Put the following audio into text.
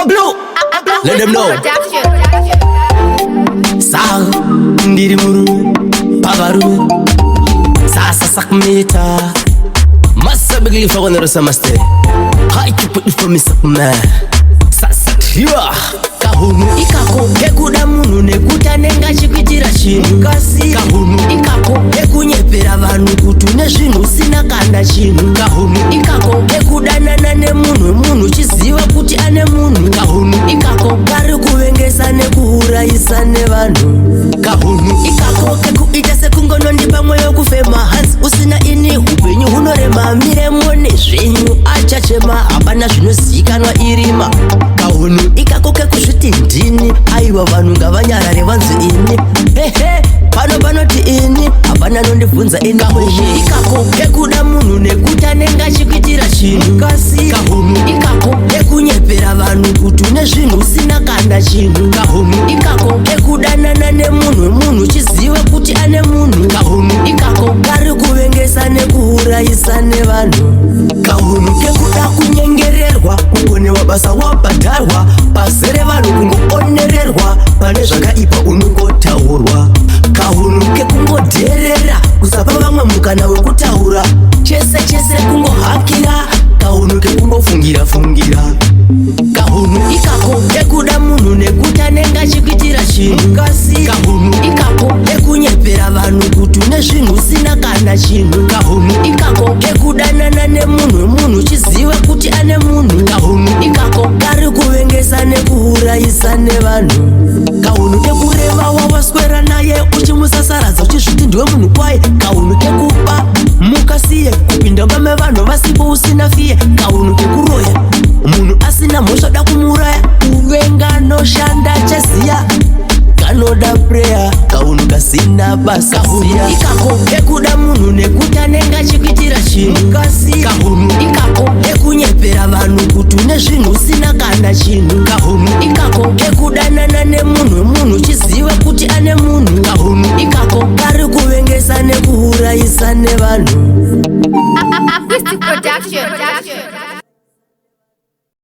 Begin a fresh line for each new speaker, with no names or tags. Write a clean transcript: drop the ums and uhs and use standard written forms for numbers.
Pablo, let them know. Sal, ndiri muru, pavaru, sasa sakmita. Masa begili fa wana rosa master. Hai kipu ifo misakma. Sasa tiwa. Kahunu ikako kekuda munu nekuta nenga chikwitira chinhu kasi. Kahunu ikako kekunyepera vanhu kutune zvinhu sina kanda chinhu. Kahunu ikako kekudanana nemunhu chiziva kuti ane munhu. Kahunu ikako kari kuvengesa nekuurayisa nevanhu. Kahunu ikako kekuita sekungonondipa mwoyo kufema hansi usina ini upenyu hunorema miremo nezvenyu achachema hapana zvinozivikanwa irima. Kahunu ikako kekuzviti ndini aiwa vanhu ngavanyarare vanzi ini hehe pano panoti ini hapana nondibvunza ini. Kahunu ikako kekuda munhu nekuta nenga chikwitira chinhu kasi. Kahunu ikako kekunyepera vanhu kuti une zvinhu usina kanda chinhu. Kahunu ikako kekudanana nemunhu chiziva kuti ane munhu. Kahunu ikako kari kuvengesa nekuurayisa nevanhu. Kahunu kekuda kunyengererwa kukonewa basa wabhadharwa pazere vanhu kungoonererwa pane zvakaipa unongotaurwa. Kahunu kekungodherera kusapa vamwe mukana wekutaura chese kungohakira. Kahunu kekungofungira. Kahunu ikako kekuda munhu nekuta nenga chikwitira chinhu kasi. Kahunu ikako kekunyepera vanhu kuti une zvinhu usina kana chinhu. Kahunu ikako kekudanana nemunhu chiziva kuti ane munhu. Kahunu ikako kari kuvengesa nekuurayisa nevanhu. Kahunu kekureva wawaswera naye uchimusasaradza uchizviti ndiwe munhu kwaye. Kahunu kekupa mukasiye kupinda pame vanhu vasipo usina fiye. Kahunu kekuroya munhu asina mhosva da kumuraya. Kuvenga noshanda chaziya kanoda prayer. Kahunu kasina basa. Kahunu ikako kekuda munhu nekuta nenga chikwitira chinhu kasi. Kahunu ikako kekunyepera vanhu kuti une zvinhu usina kanda chinhu. Kahunu ikako kekudanana nemunhu chiziva kuti ane munhu. Kahunu ikako kari kuvengesa nekuurayisa nevanhu.
Acoustic production.